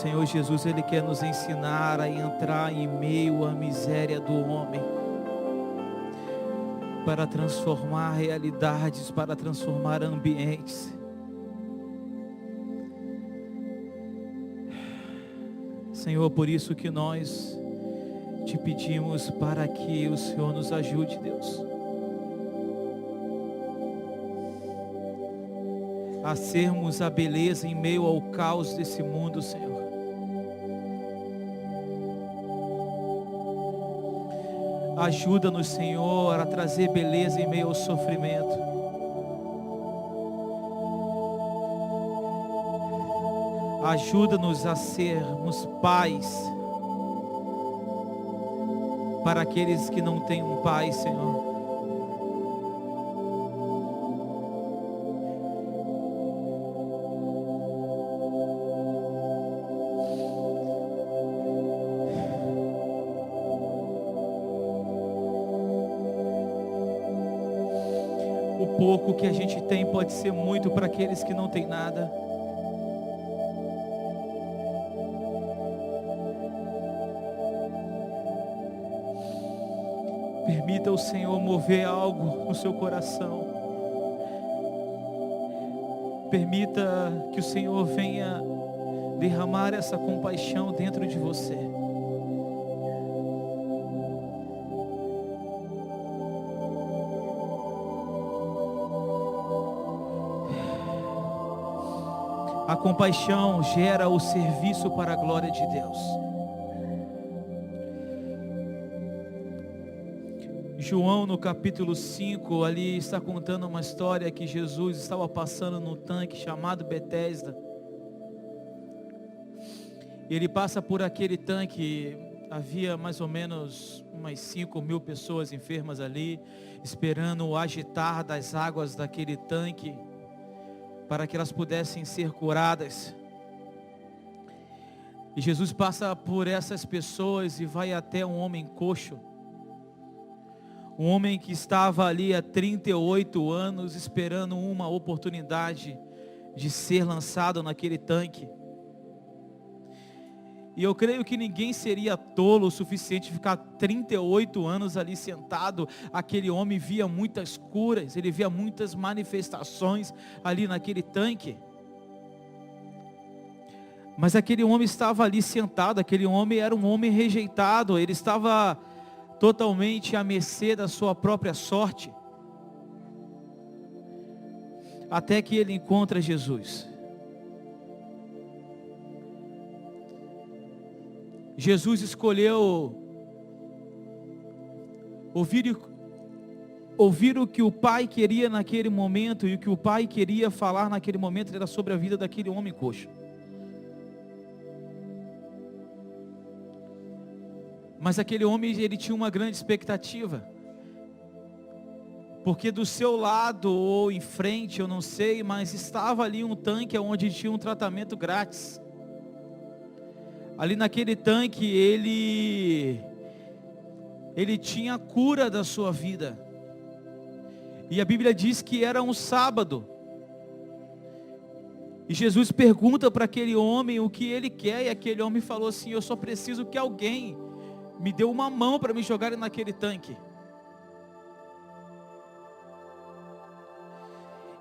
Senhor Jesus, Ele quer nos ensinar a entrar em meio à miséria do homem, para transformar realidades, para transformar ambientes. Senhor, por isso que nós te pedimos para que o Senhor nos ajude, Deus, a sermos a beleza em meio ao caos desse mundo, Senhor. Ajuda-nos, Senhor, a trazer beleza em meio ao sofrimento. Ajuda-nos a sermos pais para aqueles que não têm um pai, Senhor. O pouco que a gente tem pode ser muito para aqueles que não têm nada. Permita o Senhor mover algo no seu coração. Permita que o Senhor venha derramar essa compaixão dentro de você. A compaixão gera o serviço para a glória de Deus. João, no capítulo 5, ali está contando uma história que Jesus estava passando num tanque chamado Betesda. E ele passa por aquele tanque, havia mais ou menos umas 5.000 pessoas enfermas ali, esperando o agitar das águas daquele tanque, para que elas pudessem ser curadas. E Jesus passa por essas pessoas e vai até um homem coxo. Um homem que estava ali há 38 anos esperando uma oportunidade de ser lançado naquele tanque. E eu creio que ninguém seria tolo o suficiente de ficar 38 anos ali sentado. Aquele homem via muitas curas, ele via muitas manifestações ali naquele tanque. Mas aquele homem estava ali sentado, aquele homem era um homem rejeitado, ele estava totalmente à mercê da sua própria sorte. Até que ele encontra Jesus. Jesus escolheu ouvir o que o Pai queria naquele momento, e o que o Pai queria falar naquele momento era sobre a vida daquele homem coxo. Mas aquele homem, ele tinha uma grande expectativa, porque do seu lado ou em frente, eu não sei, mas estava ali um tanque onde tinha um tratamento grátis. Ali naquele tanque, ele tinha a cura da sua vida. E a Bíblia diz que era um sábado. E Jesus pergunta para aquele homem o que ele quer, e aquele homem falou assim: eu só preciso que alguém me dê uma mão para me jogar naquele tanque.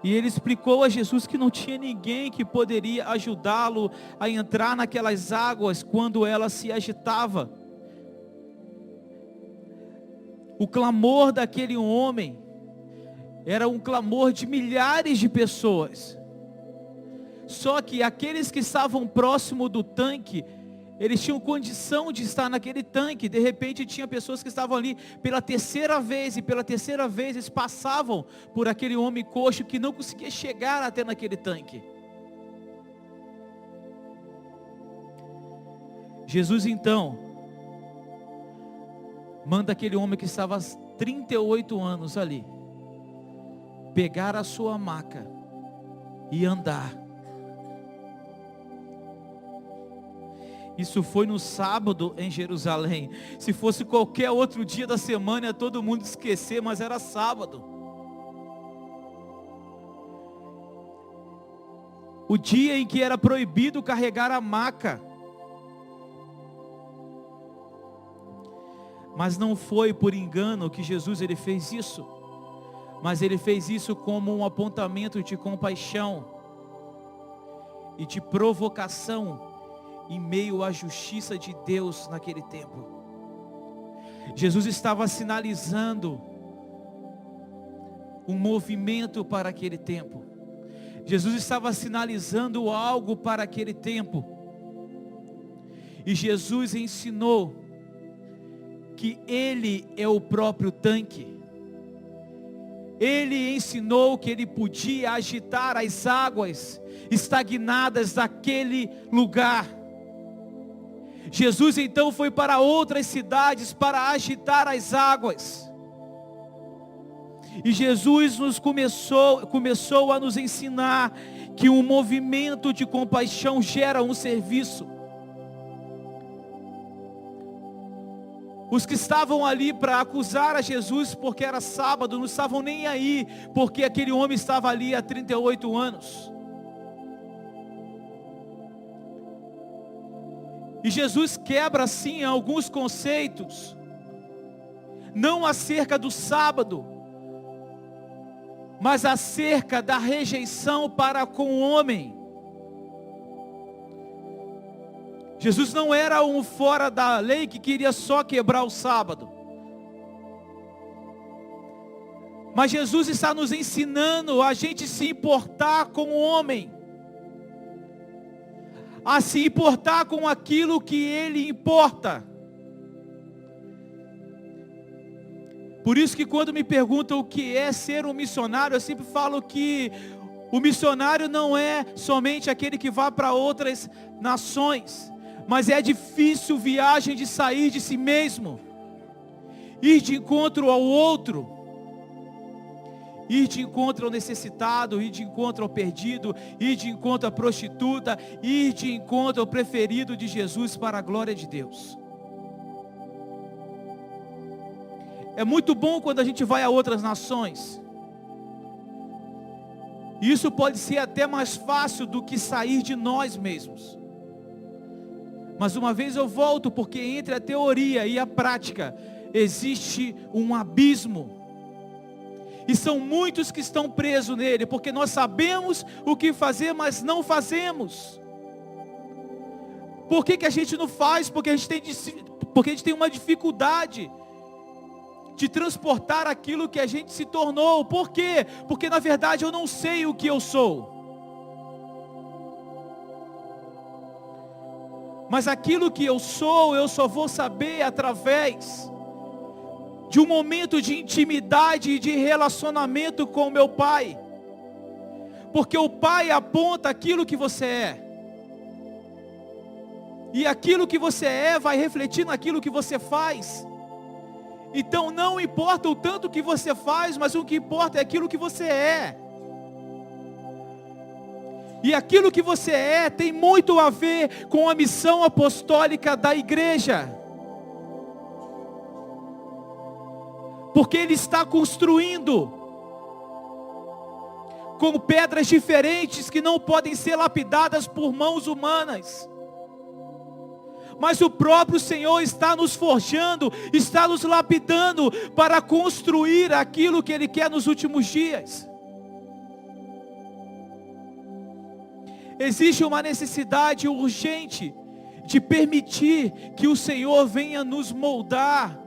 E ele explicou a Jesus que não tinha ninguém que poderia ajudá-lo a entrar naquelas águas quando ela se agitava. O clamor daquele homem era um clamor de milhares de pessoas. Só que aqueles que estavam próximo do tanque, eles tinham condição de estar naquele tanque. De repente tinha pessoas que estavam ali pela terceira vez, e pela terceira vez eles passavam por aquele homem coxo que não conseguia chegar até naquele tanque. Jesus então manda aquele homem que estava há 38 anos ali pegar a sua maca e andar. Isso foi no sábado em Jerusalém. Se fosse qualquer outro dia da semana, ia todo mundo esquecer, mas era sábado. O dia em que era proibido carregar a maca. Mas não foi por engano que Jesus ele fez isso, mas ele fez isso como um apontamento de compaixão e de provocação em meio à justiça de Deus naquele tempo. Jesus estava sinalizando um movimento para aquele tempo. Jesus estava sinalizando algo para aquele tempo. E Jesus ensinou que Ele é o próprio tanque. Ele ensinou que Ele podia agitar as águas estagnadas daquele lugar. Jesus então foi para outras cidades para agitar as águas. E Jesus começou a nos ensinar que um movimento de compaixão gera um serviço. Os que estavam ali para acusar a Jesus porque era sábado, não estavam nem aí, porque aquele homem estava ali há 38 anos. E Jesus quebra sim alguns conceitos, não acerca do sábado, mas acerca da rejeição para com o homem. Jesus não era um fora da lei que queria só quebrar o sábado. Mas Jesus está nos ensinando a gente se importar com o homem, a se importar com aquilo que ele importa. Por isso que quando me perguntam o que é ser um missionário, eu sempre falo que o missionário não é somente aquele que vai para outras nações, mas é a difícil viagem de sair de si mesmo, ir de encontro ao outro, ir de encontro ao necessitado, ir de encontro ao perdido, ir de encontro à prostituta, ir de encontro ao preferido de Jesus para a glória de Deus. É muito bom quando a gente vai a outras nações. Isso pode ser até mais fácil do que sair de nós mesmos. Mas uma vez eu volto, porque entre a teoria e a prática existe um abismo. E são muitos que estão presos nele, porque nós sabemos o que fazer, mas não fazemos. Por que a gente não faz? Porque a gente tem uma dificuldade de transportar aquilo que a gente se tornou. Por quê? Porque na verdade eu não sei o que eu sou. Mas aquilo que eu sou, eu só vou saber através de um momento de intimidade e de relacionamento com o meu Pai. Porque o Pai aponta aquilo que você é. E aquilo que você é vai refletir naquilo que você faz. Então não importa o tanto que você faz, mas o que importa é aquilo que você é. E aquilo que você é tem muito a ver com a missão apostólica da igreja. Porque Ele está construindo com pedras diferentes que não podem ser lapidadas por mãos humanas. Mas o próprio Senhor está nos forjando, está nos lapidando para construir aquilo que Ele quer nos últimos dias. Existe uma necessidade urgente de permitir que o Senhor venha nos moldar,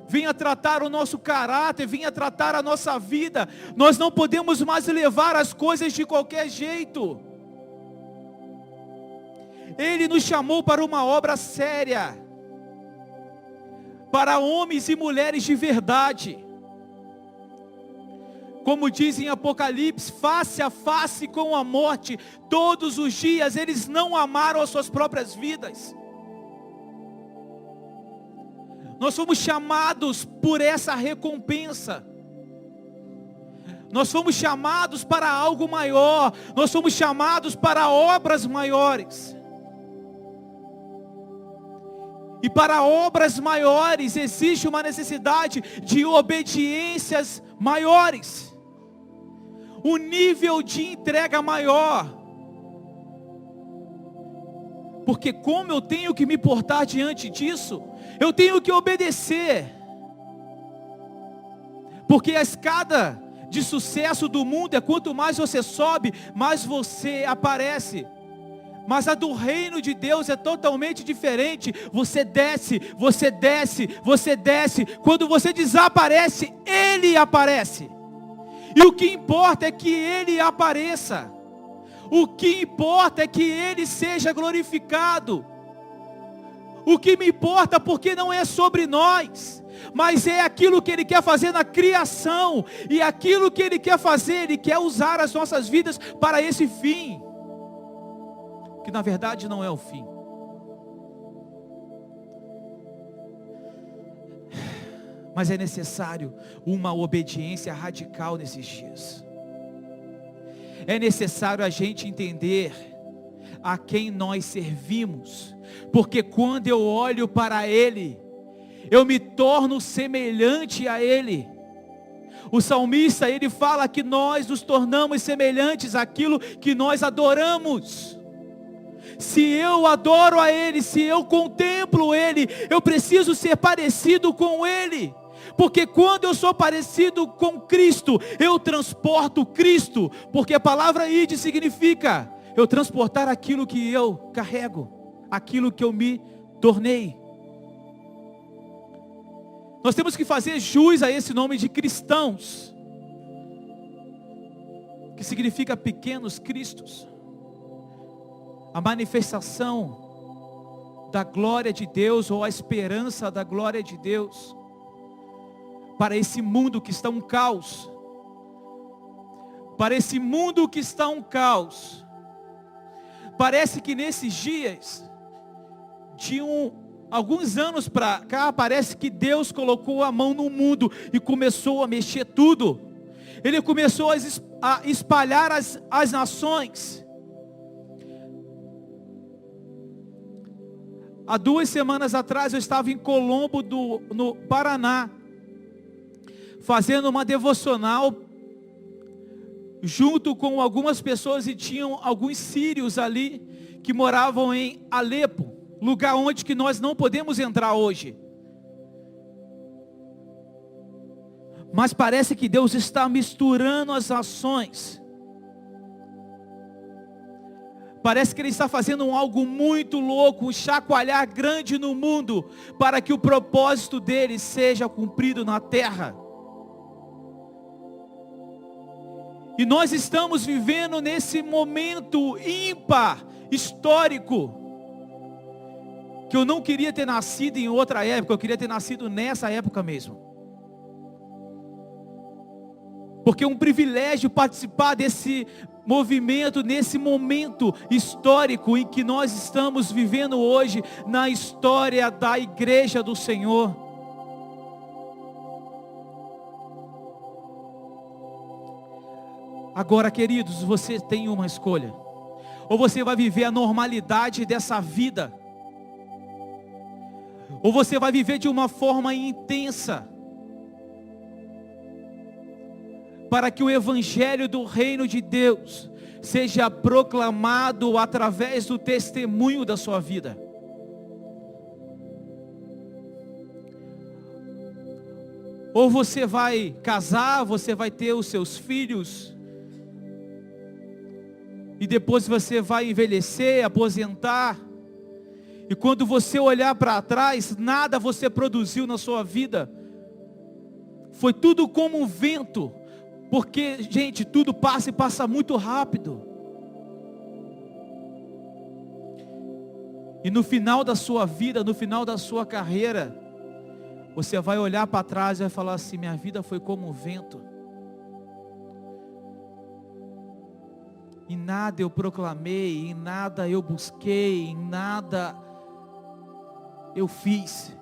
venha tratar o nosso caráter, venha tratar a nossa vida. Nós não podemos mais levar as coisas de qualquer jeito. Ele nos chamou para uma obra séria, para homens e mulheres de verdade. Como diz em Apocalipse, face a face com a morte, todos os dias eles não amaram as suas próprias vidas. Nós fomos chamados por essa recompensa. Nós fomos chamados para algo maior. Nós fomos chamados para obras maiores. E para obras maiores existe uma necessidade de obediências maiores. Um nível de entrega maior. Porque como eu tenho que me portar diante disso? Eu tenho que obedecer. Porque a escada de sucesso do mundo é quanto mais você sobe, mais você aparece. Mas a do reino de Deus é totalmente diferente. Você desce, você desce, você desce. Quando você desaparece, Ele aparece. E o que importa é que Ele apareça. O que importa é que Ele seja glorificado. O que me importa, porque não é sobre nós, mas é aquilo que Ele quer fazer na criação. E aquilo que Ele quer fazer, Ele quer usar as nossas vidas para esse fim, que na verdade não é o fim. Mas é necessário uma obediência radical nesses dias. É necessário a gente entender a quem nós servimos, porque quando eu olho para Ele, eu me torno semelhante a Ele. O salmista, ele fala que nós nos tornamos semelhantes àquilo que nós adoramos. Se eu adoro a Ele, se eu contemplo Ele, eu preciso ser parecido com Ele. Porque quando eu sou parecido com Cristo, eu transporto Cristo. Porque a palavra ide significa eu transportar aquilo que eu carrego, aquilo que eu me tornei. Nós temos que fazer jus a esse nome de cristãos, que significa pequenos cristos. A manifestação da glória de Deus, ou a esperança da glória de Deus, para esse mundo que está um caos. Para esse mundo que está um caos. Parece que nesses dias, de alguns anos para cá, parece que Deus colocou a mão no mundo e começou a mexer tudo. Ele começou a espalhar as nações. Há 2 semanas atrás eu estava em Colombo, no Paraná, fazendo uma devocional junto com algumas pessoas, e tinham alguns sírios ali que moravam em Alepo, lugar onde que nós não podemos entrar hoje. Mas parece que Deus está misturando as ações. Parece que Ele está fazendo algo muito louco, um chacoalhar grande no mundo, para que o propósito dele seja cumprido na terra. E nós estamos vivendo nesse momento ímpar, histórico, que eu não queria ter nascido em outra época, eu queria ter nascido nessa época mesmo. Porque é um privilégio participar desse movimento, nesse momento histórico em que nós estamos vivendo hoje, na história da igreja do Senhor. Agora, queridos, você tem uma escolha. Ou você vai viver a normalidade dessa vida, ou você vai viver de uma forma intensa, para que o evangelho do reino de Deus seja proclamado através do testemunho da sua vida. Ou você vai casar, você vai ter os seus filhos, e depois você vai envelhecer, aposentar, e quando você olhar para trás, nada você produziu na sua vida, foi tudo como um vento. Porque, gente, tudo passa e passa muito rápido. E no final da sua vida, no final da sua carreira, você vai olhar para trás e vai falar assim: minha vida foi como um vento. Em nada eu proclamei, em nada eu busquei, em nada eu fiz.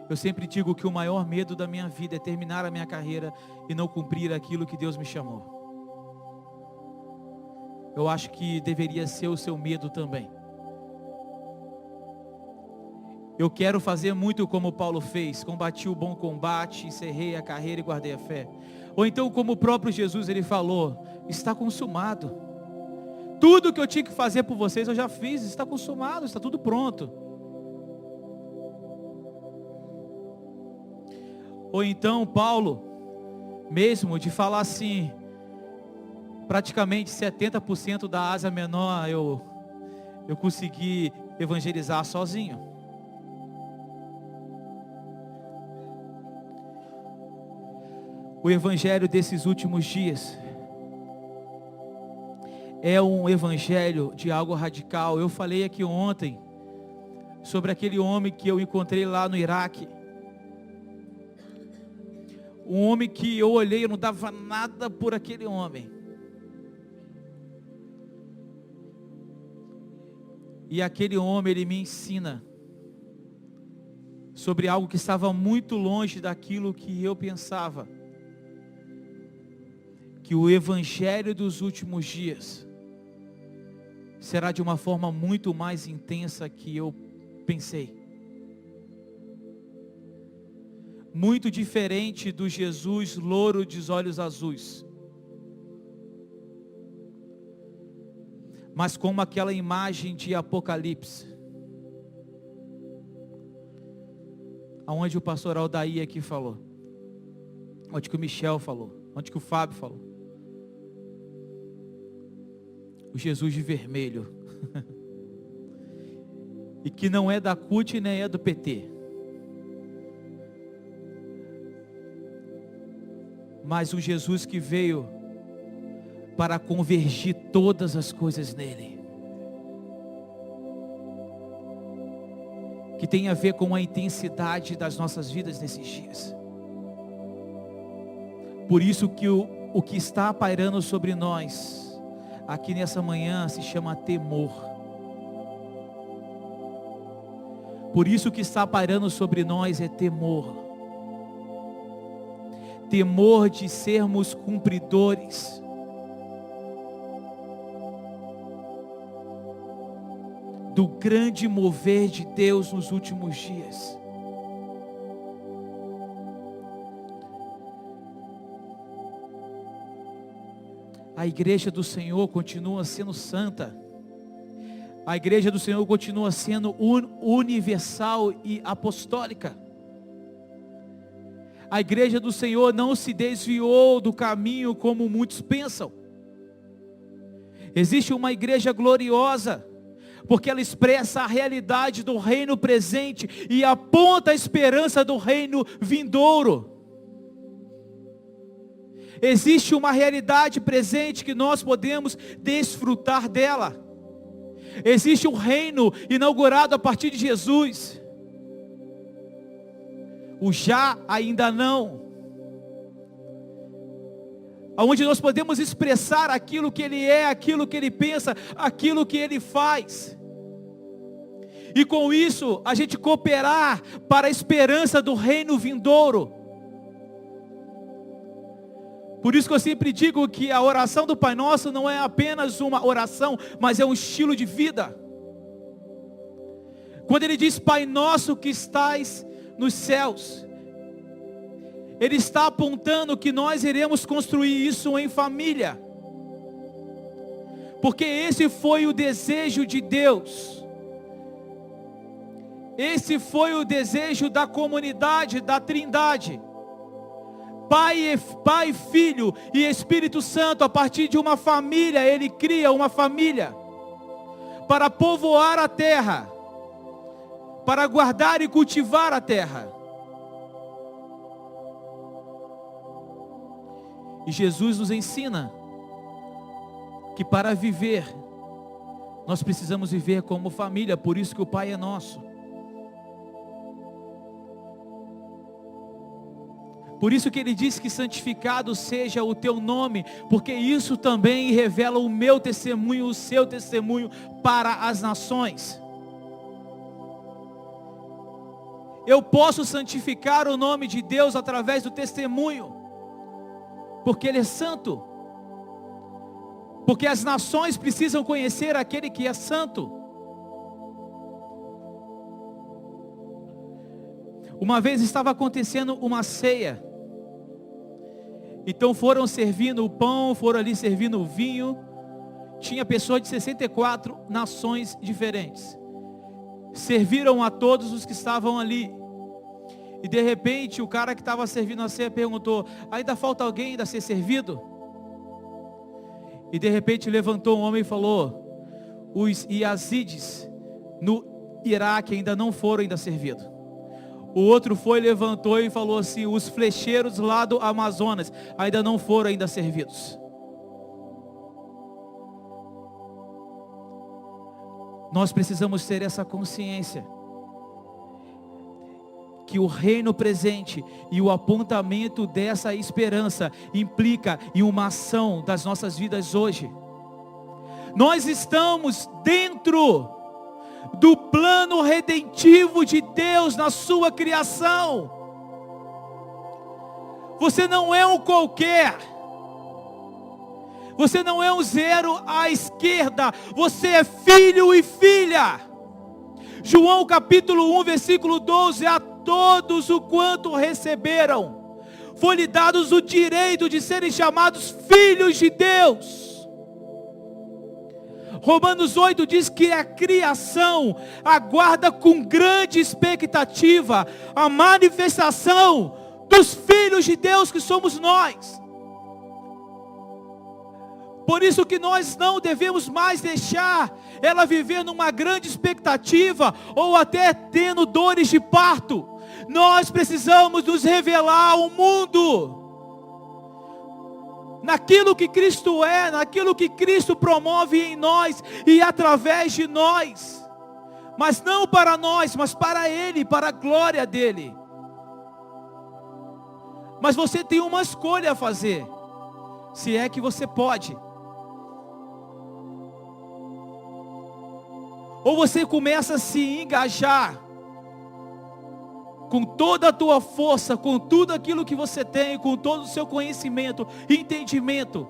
Eu sempre digo que o maior medo da minha vida é terminar a minha carreira e não cumprir aquilo que Deus me chamou. Eu acho que deveria ser o seu medo também. Eu quero fazer muito como Paulo fez: combati o bom combate, encerrei a carreira e guardei a fé. Ou então, como o próprio Jesus, ele falou: está consumado. Tudo que eu tinha que fazer por vocês eu já fiz, está consumado, está tudo pronto. Ou então Paulo, mesmo de falar assim, praticamente 70% da Ásia Menor eu consegui evangelizar sozinho. O evangelho desses últimos dias é um evangelho de algo radical. Eu falei aqui ontem sobre aquele homem que eu encontrei lá no Iraque. Um homem que eu olhei, eu não dava nada por aquele homem. E aquele homem, ele me ensina sobre algo que estava muito longe daquilo que eu pensava. Que o evangelho dos últimos dias será de uma forma muito mais intensa que eu pensei. Muito diferente do Jesus louro de olhos azuis. Mas como aquela imagem de Apocalipse, aonde o pastor Aldair aqui falou, onde que o Michel falou, onde que o Fábio falou. O Jesus de vermelho. E que não é da CUT nem é do PT. Mas o Jesus que veio para convergir todas as coisas nele. Que tem a ver com a intensidade das nossas vidas nesses dias. Por isso que o que está pairando sobre nós aqui nessa manhã se chama temor. Por isso que está pairando sobre nós é temor. Temor de sermos cumpridores. Do grande mover de Deus nos últimos dias. A igreja do Senhor continua sendo santa. A igreja do Senhor continua sendo universal e apostólica. A igreja do Senhor não se desviou do caminho como muitos pensam. Existe uma igreja gloriosa, porque ela expressa a realidade do reino presente e aponta a esperança do reino vindouro. Existe uma realidade presente que nós podemos desfrutar dela. Existe um reino inaugurado a partir de Jesus. O já, ainda não. Onde nós podemos expressar aquilo que Ele é, aquilo que Ele pensa, aquilo que Ele faz. E com isso, a gente cooperar para a esperança do reino vindouro. Por isso que eu sempre digo que a oração do Pai Nosso não é apenas uma oração, mas é um estilo de vida. Quando Ele diz Pai Nosso que estais nos céus, Ele está apontando que nós iremos construir isso em família. Porque esse foi o desejo de Deus. Esse foi o desejo da comunidade, da Trindade. Pai, Filho e Espírito Santo, a partir de uma família, Ele cria uma família para povoar a terra, para guardar e cultivar a terra. E Jesus nos ensina que para viver, nós precisamos viver como família, por isso que o Pai é nosso. Por isso que Ele diz que santificado seja o teu nome, porque isso também revela o meu testemunho, o seu testemunho para as nações. Eu posso santificar o nome de Deus através do testemunho, porque Ele é santo. Porque as nações precisam conhecer aquele que é santo. Uma vez estava acontecendo uma ceia. Então foram servindo o pão, foram ali servindo o vinho. tinha pessoas de 64 nações diferentes. Serviram a todos os que estavam ali. E de repente o cara que estava servindo a ceia perguntou: ainda falta alguém ainda a ser servido? E de repente levantou um homem e falou: os Yazidis no Iraque ainda não foram ainda servidos. O outro levantou e falou assim: os flecheiros lá do Amazonas ainda não foram ainda servidos. Nós precisamos ter essa consciência que o reino presente e o apontamento dessa esperança implica em uma ação das nossas vidas hoje. Nós estamos dentro do plano redentivo de Deus na sua criação. Você não é um qualquer. Você não é um zero à esquerda. Você é filho e filha. João capítulo 1 versículo 12: a todos o quanto receberam, foi-lhe dados o direito de serem chamados filhos de Deus. Romanos 8 diz que a criação aguarda com grande expectativa a manifestação dos filhos de Deus que somos nós. Por isso que nós não devemos mais deixar ela viver numa grande expectativa ou até tendo dores de parto. Nós precisamos nos revelar ao mundo naquilo que Cristo é, naquilo que Cristo promove em nós e através de nós, mas não para nós, mas para Ele, para a glória dEle. Mas você tem uma escolha a fazer, se é que você pode. Ou você começa a se engajar com toda a tua força, com tudo aquilo que você tem, com todo o seu conhecimento, entendimento,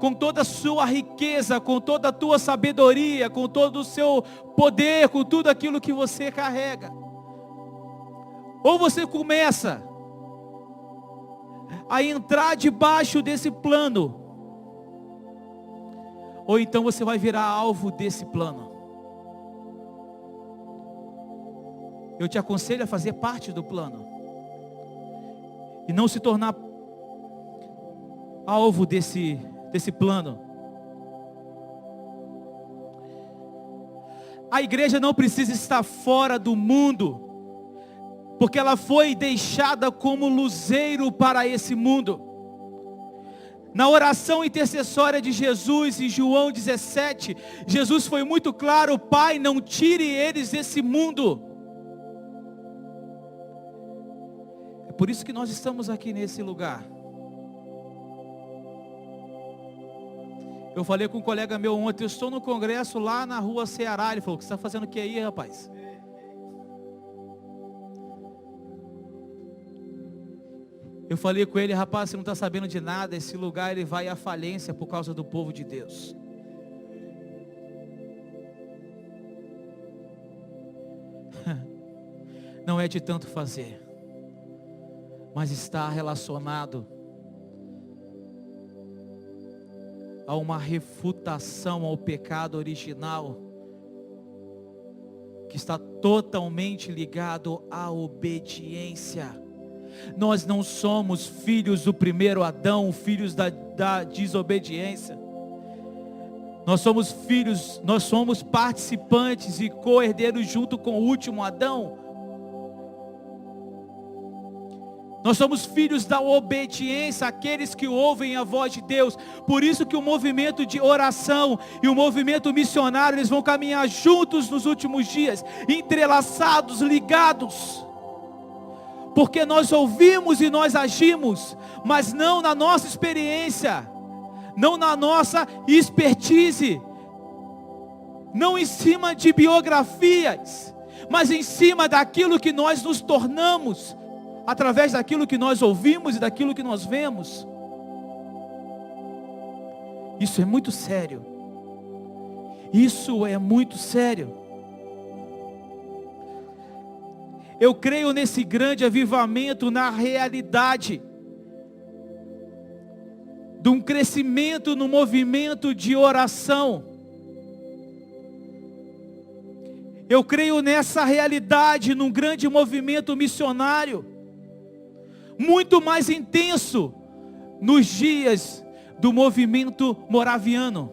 com toda a sua riqueza, com toda a tua sabedoria, com todo o seu poder, com tudo aquilo que você carrega. Ou você começa a entrar debaixo desse plano, ou então você vai virar alvo desse plano. Eu te aconselho a fazer parte do plano e não se tornar alvo desse plano. A igreja não precisa estar fora do mundo, porque ela foi deixada como luzeiro para esse mundo. Na oração intercessória de Jesus, em João 17, Jesus foi muito claro: Pai, não tire eles desse mundo. É por isso que nós estamos aqui nesse lugar. Eu falei com um colega meu ontem: eu estou no congresso lá na rua Ceará. Ele falou: o que você está fazendo aqui aí, rapaz? Eu falei com ele: rapaz, você não está sabendo de nada, esse lugar ele vai à falência por causa do povo de Deus. Não é de tanto fazer, mas está relacionado a uma refutação ao pecado original, que está totalmente ligado à obediência. Nós não somos filhos do primeiro Adão, filhos da desobediência. Nós somos filhos, nós somos participantes e co-herdeiros junto com o último Adão. Nós somos filhos da obediência, aqueles que ouvem a voz de Deus. Por isso que o movimento de oração e o movimento missionário, eles vão caminhar juntos nos últimos dias, entrelaçados, ligados. Porque nós ouvimos e nós agimos, mas não na nossa experiência, não na nossa expertise, não em cima de biografias, mas em cima daquilo que nós nos tornamos, através daquilo que nós ouvimos e daquilo que nós vemos. Isso é muito sério. Isso é muito sério. Eu creio nesse grande avivamento na realidade. de um crescimento no movimento de oração. Eu creio nessa realidade, num grande movimento missionário, muito mais intenso nos dias do movimento moraviano.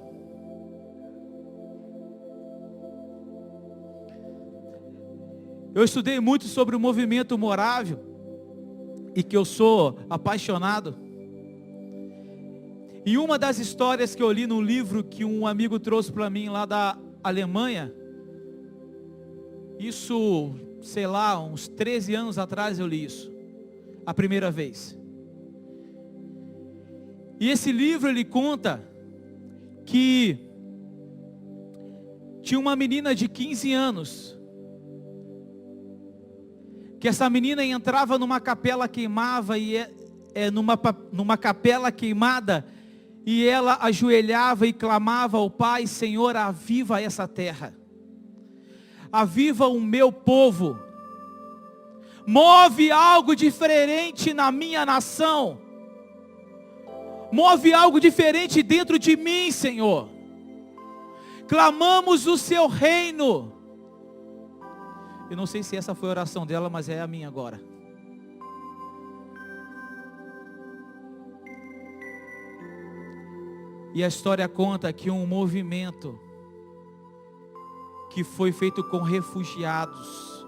Eu estudei muito sobre o movimento morávio, e que eu sou apaixonado. E uma das histórias que eu li num livro que um amigo trouxe para mim lá da Alemanha, isso, sei lá, uns 13 anos atrás eu li isso, a primeira vez. E esse livro ele conta que tinha uma menina de 15 anos, que essa menina entrava numa capela queimava e numa capela queimada, e ela ajoelhava e clamava ao Pai: Senhor, aviva essa terra, aviva o meu povo, move algo diferente na minha nação, move algo diferente dentro de mim, Senhor. Clamamos o seu reino. Eu não sei se essa foi a oração dela, mas é a minha agora. E a história conta que um movimento que foi feito com refugiados,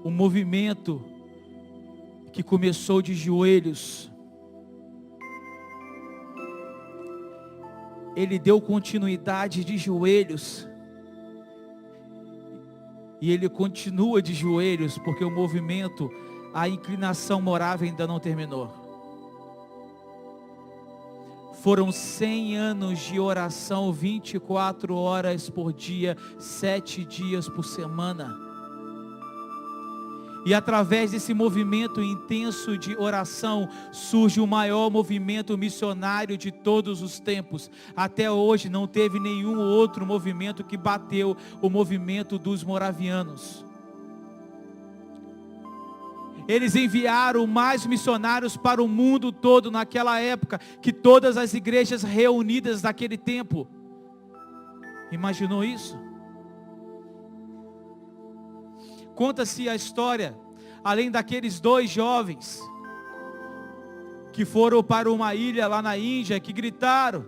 um movimento que começou de joelhos, ele deu continuidade de joelhos, e ele continua de joelhos, porque o movimento, a inclinação morável ainda não terminou. Foram 100 anos de oração, 24 horas por dia, 7 dias por semana. E através desse movimento intenso de oração, surge o maior movimento missionário de todos os tempos. Até hoje não teve nenhum outro movimento que bateu o movimento dos moravianos. Eles enviaram mais missionários para o mundo todo naquela época, que todas as igrejas reunidas naquele tempo. Imaginou isso? Conta-se a história, além daqueles 2 jovens, que foram para uma ilha lá na Índia, que gritaram,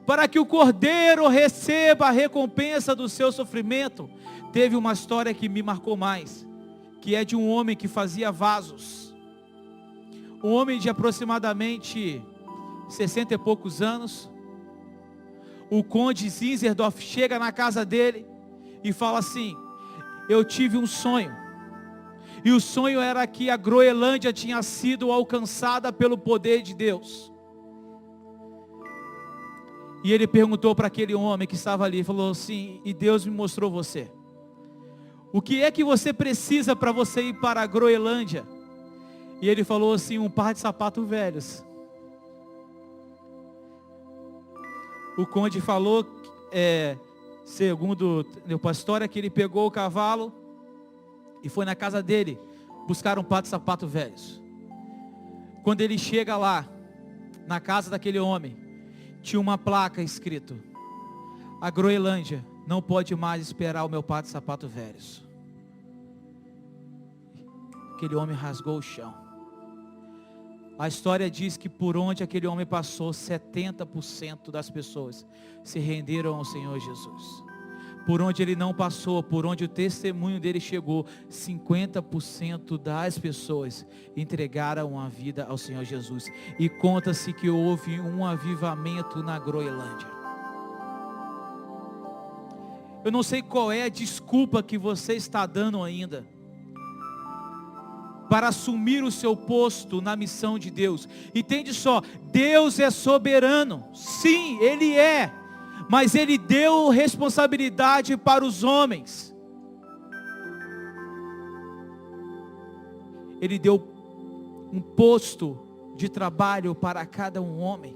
para que o cordeiro receba a recompensa do seu sofrimento. Teve uma história que me marcou mais, que é de um homem que fazia vasos. Um homem de aproximadamente 60 e poucos anos. O conde Zinzendorf chega na casa dele e fala assim: eu tive um sonho, e o sonho era que a Groenlândia tinha sido alcançada pelo poder de Deus. E ele perguntou para aquele homem que estava ali, falou assim: e Deus me mostrou você. O que é que você precisa para você ir para a Groenlândia? E ele falou assim: um par de sapatos velhos. O conde falou, segundo a história, que ele pegou o cavalo e foi na casa dele buscar um par de sapatos velhos. Quando ele chega lá, na casa daquele homem, tinha uma placa escrito: a Groenlândia não pode mais esperar o meu par de sapatos velhos. Aquele homem rasgou o chão. A história diz que por onde aquele homem passou, 70% das pessoas se renderam ao Senhor Jesus. Por onde ele não passou, por onde o testemunho dele chegou, 50% das pessoas entregaram a vida ao Senhor Jesus. E conta-se que houve um avivamento na Groenlândia. Eu não sei qual é a desculpa que você está dando ainda para assumir o seu posto na missão de Deus. Entende só, Deus é soberano, sim, Ele é, mas Ele deu responsabilidade para os homens. Ele deu um posto de trabalho para cada um homem,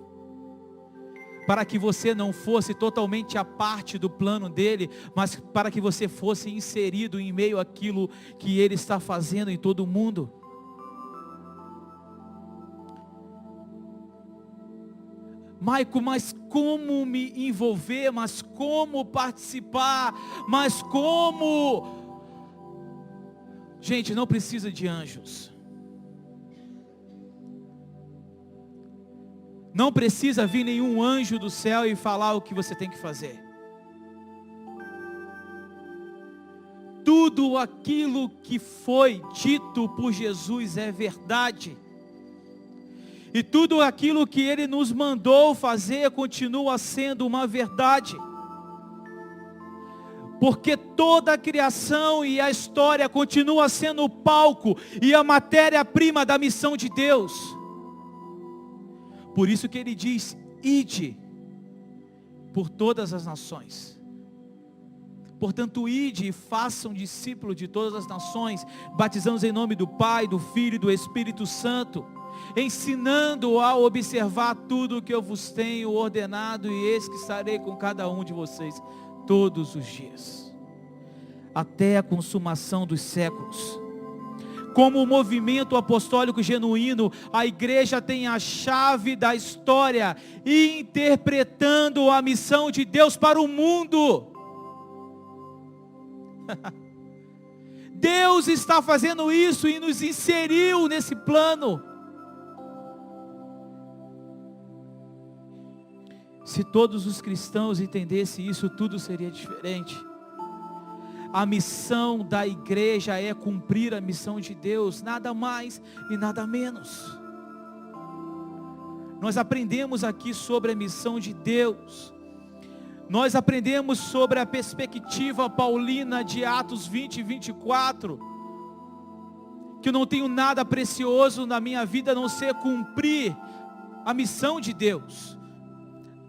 para que você não fosse totalmente a parte do plano dele, mas para que você fosse inserido em meio àquilo que ele está fazendo em todo o mundo. Maico, mas como me envolver, mas como participar, mas como... Gente, não precisa de anjos. Não precisa vir nenhum anjo do céu e falar o que você tem que fazer. Tudo aquilo que foi dito por Jesus é verdade. E tudo aquilo que Ele nos mandou fazer continua sendo uma verdade. Porque toda a criação e a história continua sendo o palco e a matéria-prima da missão de Deus. Por isso que Ele diz, ide por todas as nações. Portanto, ide e façam discípulos de todas as nações, batizando-os em nome do Pai, do Filho e do Espírito Santo, ensinando a observar tudo o que eu vos tenho ordenado, e eis que estarei com cada um de vocês todos os dias, até a consumação dos séculos. Como o movimento apostólico genuíno, a igreja tem a chave da história, interpretando a missão de Deus para o mundo. Deus está fazendo isso e nos inseriu nesse plano. Se todos os cristãos entendessem isso, tudo seria diferente. A missão da igreja é cumprir a missão de Deus, nada mais e nada menos. Nós aprendemos aqui sobre a missão de Deus. Nós aprendemos sobre a perspectiva paulina de Atos 20 e 24. Que eu não tenho nada precioso na minha vida a não ser cumprir a missão de Deus.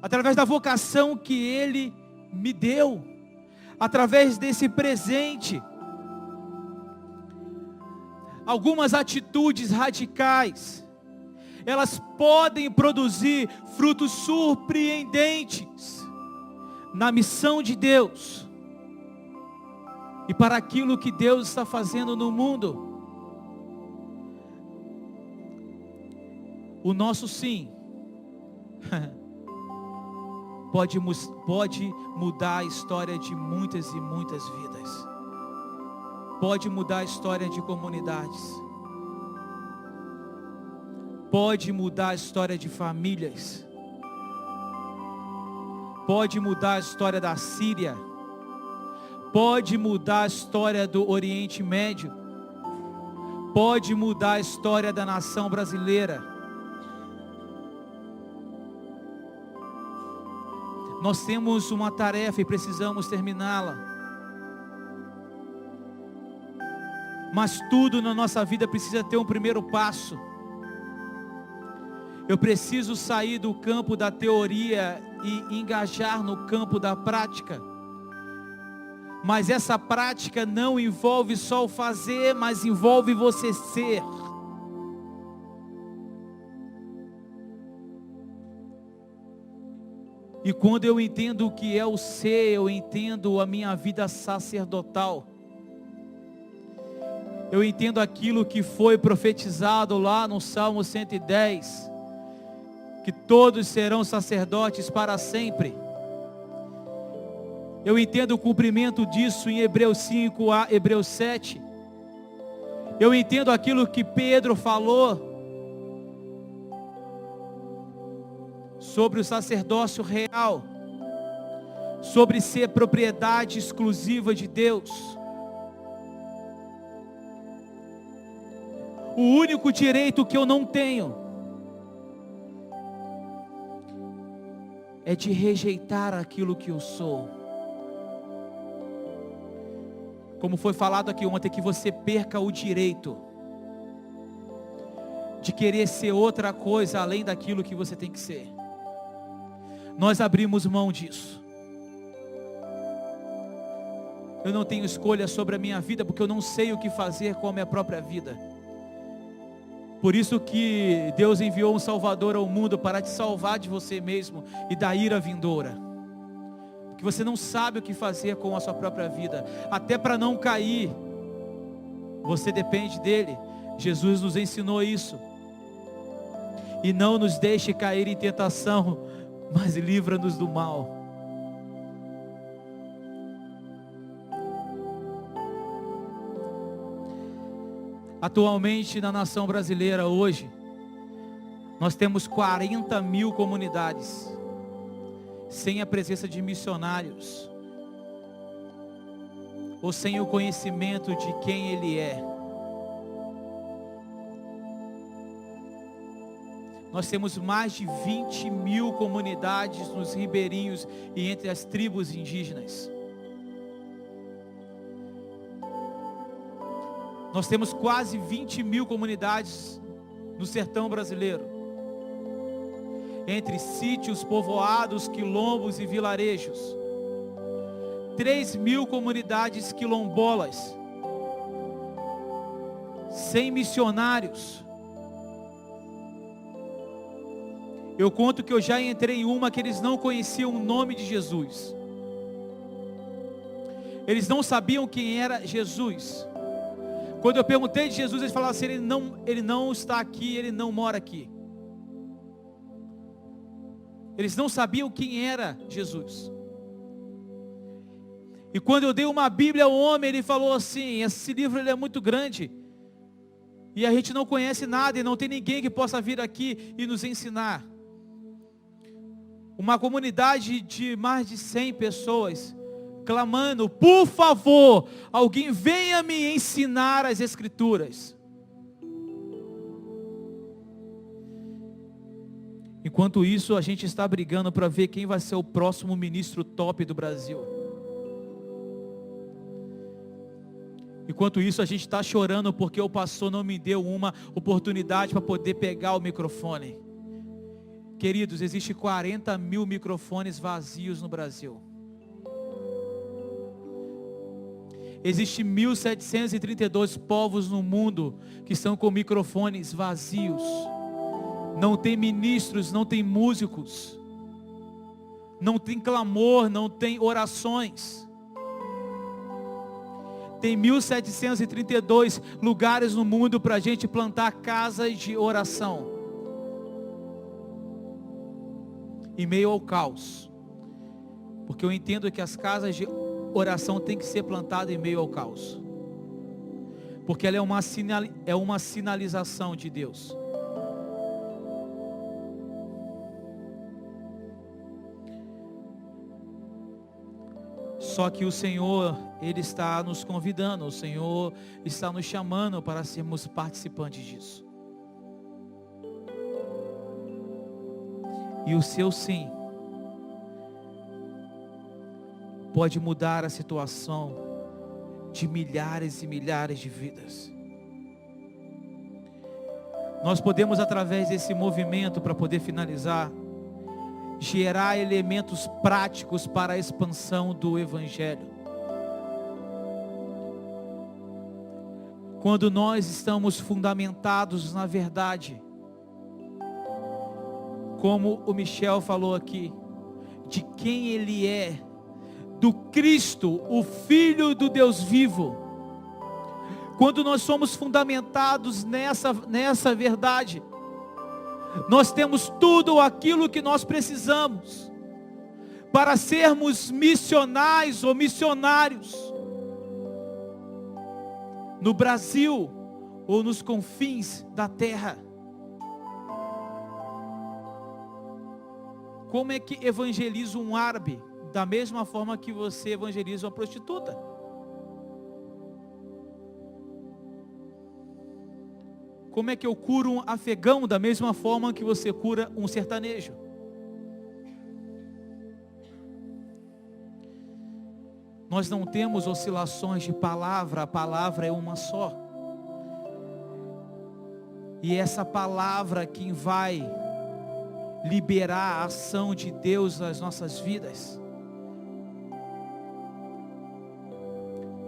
Através da vocação que Ele me deu. Através desse presente. Algumas atitudes radicais, elas podem produzir frutos surpreendentes na missão de Deus e para aquilo que Deus está fazendo no mundo. O nosso sim pode mudar a história de muitas e muitas vidas. Pode mudar a história de comunidades. Pode mudar a história de famílias. Pode mudar a história da Síria. Pode mudar a história do Oriente Médio. Pode mudar a história da nação brasileira. Nós temos uma tarefa e precisamos terminá-la. Mas tudo na nossa vida precisa ter um primeiro passo. Eu preciso sair do campo da teoria e engajar no campo da prática. Mas essa prática não envolve só o fazer, mas envolve você ser. E quando eu entendo o que é o ser, eu entendo a minha vida sacerdotal. Eu entendo aquilo que foi profetizado lá no Salmo 110. Que todos serão sacerdotes para sempre. Eu entendo o cumprimento disso em Hebreus 5 a Hebreus 7. Eu entendo aquilo que Pedro falou sobre o sacerdócio real, sobre ser propriedade exclusiva de Deus. O único direito que eu não tenho é de rejeitar aquilo que eu sou. Como foi falado aqui ontem, que você perca o direito de querer ser outra coisa além daquilo que você tem que ser. Nós abrimos mão disso. Eu não tenho escolha sobre a minha vida, porque eu não sei o que fazer com a minha própria vida. Por isso que Deus enviou um Salvador ao mundo, para te salvar de você mesmo e da ira vindoura. Porque você não sabe o que fazer com a sua própria vida. Até para não cair, você depende dele. Jesus nos ensinou isso. E não nos deixe cair em tentação, mas livra-nos do mal. Atualmente na nação brasileira hoje, nós temos 40 mil comunidades, sem a presença de missionários, ou sem o conhecimento de quem Ele é. Nós temos mais de 20 mil comunidades nos ribeirinhos e entre as tribos indígenas. Nós temos quase 20 mil comunidades no sertão brasileiro, entre sítios, povoados, quilombos e vilarejos. 3 mil comunidades quilombolas, sem missionários. Eu conto que eu já entrei em uma que eles não conheciam o nome de Jesus. Eles não sabiam quem era Jesus. Quando eu perguntei de Jesus, eles falaram assim: ele não está aqui, ele não mora aqui. Eles não sabiam quem era Jesus. E quando eu dei uma Bíblia ao homem, ele falou assim: esse livro ele é muito grande, e a gente não conhece nada, e não tem ninguém que possa vir aqui e nos ensinar. Uma comunidade de mais de 100 pessoas, clamando: por favor, alguém venha me ensinar as Escrituras. Enquanto isso, a gente está brigando para ver quem vai ser o próximo ministro top do Brasil. Enquanto isso, a gente está chorando porque o pastor não me deu uma oportunidade para poder pegar o microfone. Queridos, existe 40 mil microfones vazios no Brasil. Existe 1.732 povos no mundo que estão com microfones vazios. Não tem ministros, não tem músicos, não tem clamor, não tem orações. Tem 1.732 lugares no mundo para a gente plantar casas de oração. Em meio ao caos. Porque eu entendo que as casas de oração têm que ser plantadas em meio ao caos. Porque ela é uma sinalização de Deus. Só que o Senhor, Ele está nos convidando, o Senhor está nos chamando para sermos participantes disso. E o seu sim pode mudar a situação de milhares e milhares de vidas. Nós podemos, através desse movimento, para poder finalizar, gerar elementos práticos para a expansão do Evangelho. Quando nós estamos fundamentados na verdade, como o Michel falou aqui, de quem Ele é, do Cristo, o Filho do Deus vivo. Quando nós somos fundamentados nessa verdade, nós temos tudo aquilo que nós precisamos para sermos missionais ou missionários no Brasil ou nos confins da terra. Como é que evangeliza um árabe? Da mesma forma que você evangeliza uma prostituta. Como é que eu curo um afegão? Da mesma forma que você cura um sertanejo. Nós não temos oscilações de palavra, a palavra é uma só. E essa palavra quem vai liberar a ação de Deus nas nossas vidas.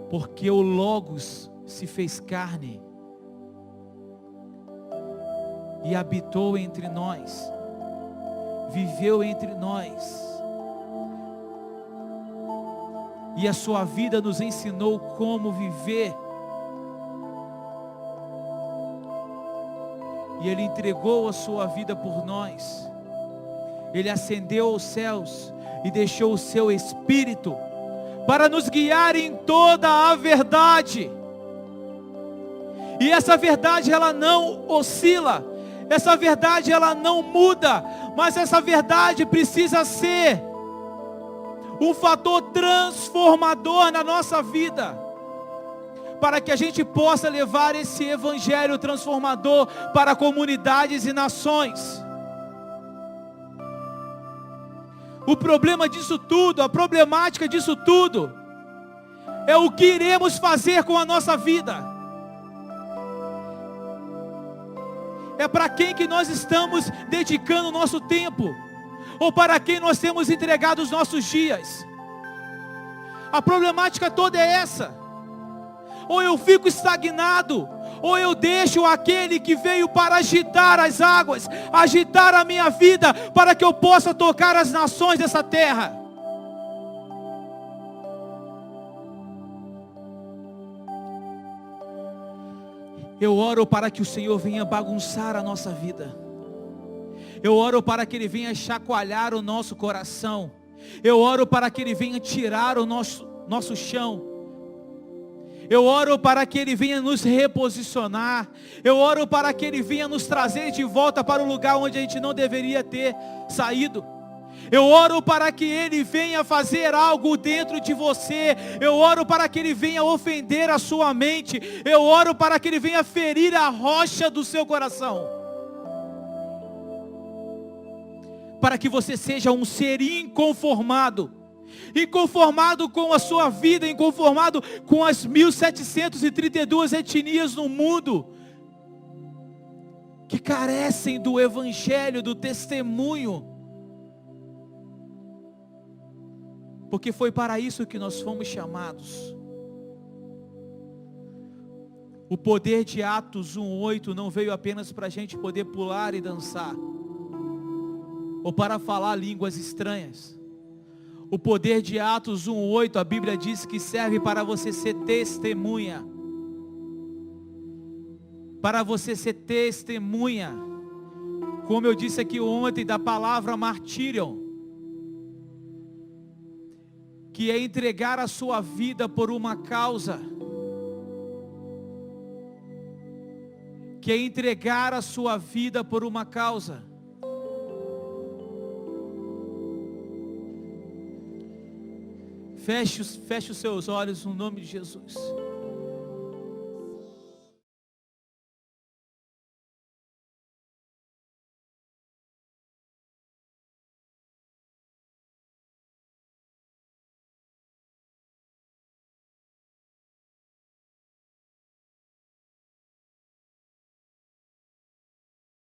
Porque o Logos se fez carne e habitou entre nós, viveu entre nós, e a sua vida nos ensinou como viver, e Ele entregou a sua vida por nós, Ele ascendeu aos céus e deixou o seu Espírito para nos guiar em toda a verdade. E essa verdade ela não oscila, essa verdade ela não muda, mas essa verdade precisa ser um fator transformador na nossa vida, para que a gente possa levar esse evangelho transformador para comunidades e nações. O problema disso tudo, a problemática disso tudo, é o que iremos fazer com a nossa vida. É para quem que nós estamos dedicando o nosso tempo, ou para quem nós temos entregado os nossos dias. A problemática toda é essa. Ou eu fico estagnado, ou eu deixo aquele que veio para agitar as águas, agitar a minha vida, para que eu possa tocar as nações dessa terra. Eu oro para que o Senhor venha bagunçar a nossa vida. Eu oro para que Ele venha chacoalhar o nosso coração. Eu oro para que Ele venha tirar o nosso chão. Eu oro para que Ele venha nos reposicionar. Eu oro para que Ele venha nos trazer de volta para o lugar onde a gente não deveria ter saído. Eu oro para que Ele venha fazer algo dentro de você. Eu oro para que Ele venha ofender a sua mente. Eu oro para que Ele venha ferir a rocha do seu coração. Para que você seja um ser inconformado. Inconformado com a sua vida, inconformado com as 1732 etnias no mundo, que carecem do evangelho, do testemunho. Porque foi para isso que nós fomos chamados. O poder de Atos 1:8 não veio apenas para a gente poder pular e dançar, ou para falar línguas estranhas. O poder de Atos 1:8, a Bíblia diz que serve para você ser testemunha. Para você ser testemunha. Como eu disse aqui ontem, da palavra martírio, que é entregar a sua vida por uma causa. Que é entregar a sua vida por uma causa. Feche os seus olhos no nome de Jesus.